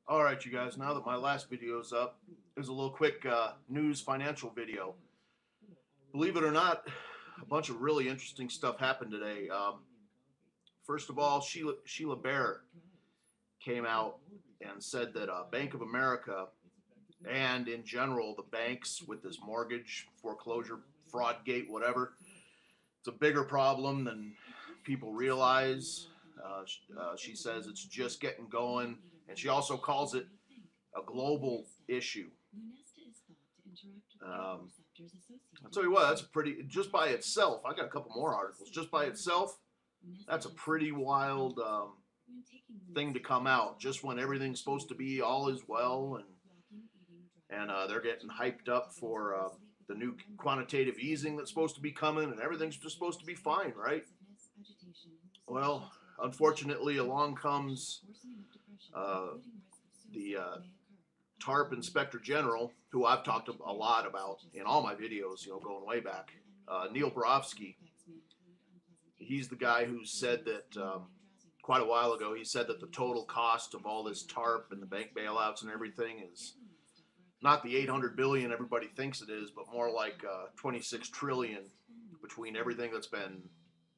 All right, you guys, now that my last video is up, here's a little quick news financial video. Believe it or not, a bunch of really interesting stuff happened today. First of all, Sheila Bair came out and said that Bank of America and in general the banks with this mortgage foreclosure fraud gate, whatever, it's a bigger problem than people realize. She says it's just getting going, and she also calls it a global issue. Um, I'll tell you what, that's a pretty, just by itself, I got a couple more articles. Just by itself, that's a pretty wild thing to come out just when everything's supposed to be all is well, and they're getting hyped up for the new quantitative easing that's supposed to be coming, and everything's just supposed to be fine, right? Well, unfortunately, along comes uh, the TARP Inspector General, who I've talked a lot about in all my videos, going way back. Neil Barofsky, he's the guy who said that quite a while ago, he said that the total cost of all this TARP and the bank bailouts and everything is not the 800 billion everybody thinks it is, but more like 26 trillion between everything that's been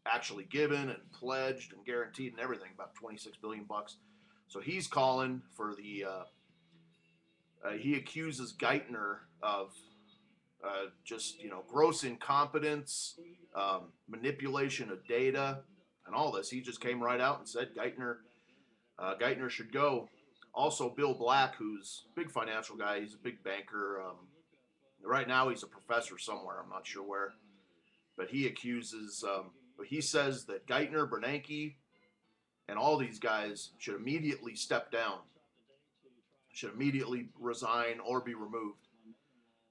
actually given and pledged and guaranteed and everything, about 26 billion bucks. So he's calling for the he accuses Geithner of just gross incompetence, manipulation of data, and all this. He just came right out and said Geithner should go. Also, Bill Black, who's a big financial guy, he's a big banker. Right now, he's a professor somewhere. I'm not sure where, but he accuses. He says that Geithner, Bernanke, and all these guys should immediately step down, should immediately resign or be removed.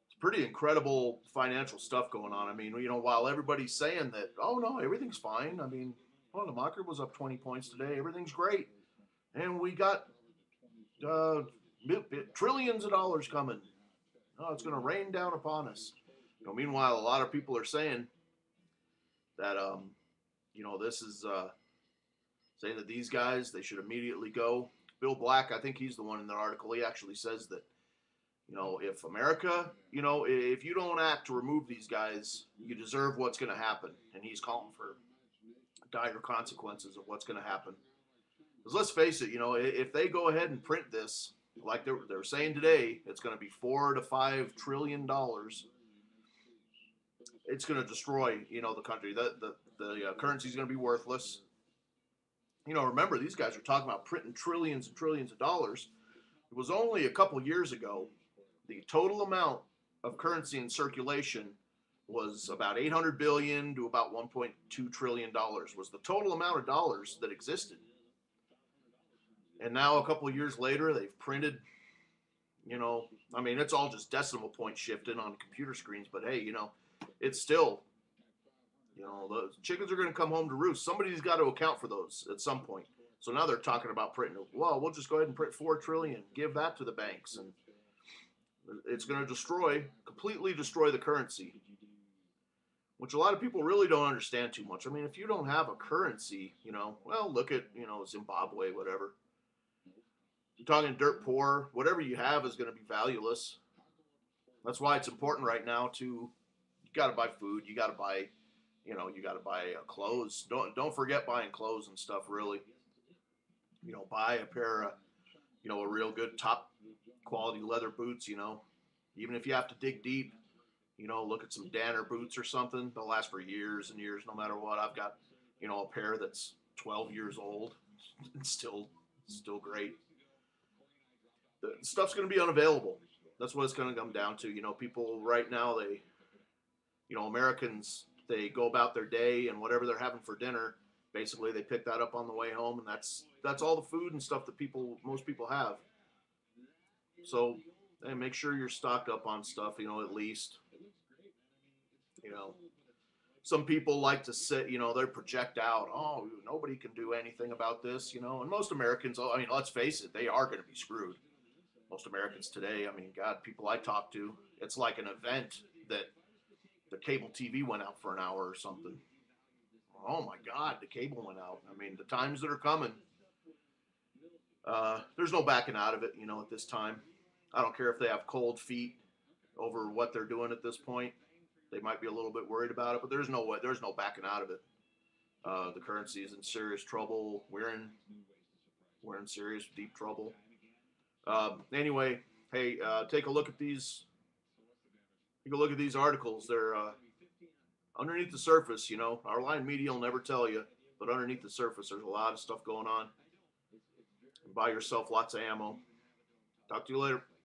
It's pretty incredible financial stuff going on. I mean, while everybody's saying that, oh no, everything's fine. I mean, well, the market was up 20 points today. Everything's great, and we got uh, trillions of dollars coming. Oh, it's going to rain down upon us. Meanwhile, a lot of people are saying that this is saying that these guys, they should immediately go. Bill Black, I think he's the one in the article. He actually says that if America, if you don't act to remove these guys, you deserve what's going to happen. And he's calling for dire consequences of what's going to happen. Because let's face it, if they go ahead and print this, like they're saying today, it's going to be $4 to $5 trillion. It's going to destroy, the country. The currency is going to be worthless. Remember, these guys are talking about printing trillions and trillions of dollars. It was only a couple years ago, the total amount of currency in circulation was about 800 billion to about 1.2 trillion dollars was the total amount of dollars that existed. And now a couple of years later, they've printed, it's all just decimal point shifting on computer screens, but hey, it's still, the chickens are going to come home to roost. Somebody's got to account for those at some point. So now they're talking about printing. Well, we'll just go ahead and print 4 trillion, give that to the banks, and it's going to completely destroy the currency, which a lot of people really don't understand too much. I mean, if you don't have a currency, well, look at, Zimbabwe, whatever. You're talking dirt poor, whatever you have is going to be valueless. That's why it's important right now you got to buy food, you got to buy, you got to buy clothes. Don't forget buying clothes and stuff, really. Buy a pair of, a real good top quality leather boots, even if you have to dig deep, look at some Danner boots or something. They'll last for years and years, no matter what. I've got, a pair that's 12 years old. It's still great. The stuff's going to be unavailable. That's what it's going to come down to. People right now, Americans, they go about their day and whatever they're having for dinner, basically they pick that up on the way home, and that's all the food and stuff that most people have. So, hey, make sure you're stocked up on stuff, at least. Some people like to sit, they project out, oh, nobody can do anything about this, and most Americans, let's face it, they are going to be screwed. Most Americans today, God, people I talk to, it's like an event that the cable TV went out for an hour or something. Oh my God, the cable went out. The times that are coming, There's no backing out of it, you know, at this time. I don't care if they have cold feet over what they're doing at this point. They might be a little bit worried about it, but there's no way, there's no backing out of it. The currency is in serious trouble. We're in serious deep trouble. Anyway, hey, take a look at these. Take a look at these articles. They're underneath the surface. You know, our line media will never tell you, but underneath the surface, there's a lot of stuff going on. Buy yourself lots of ammo. Talk to you later.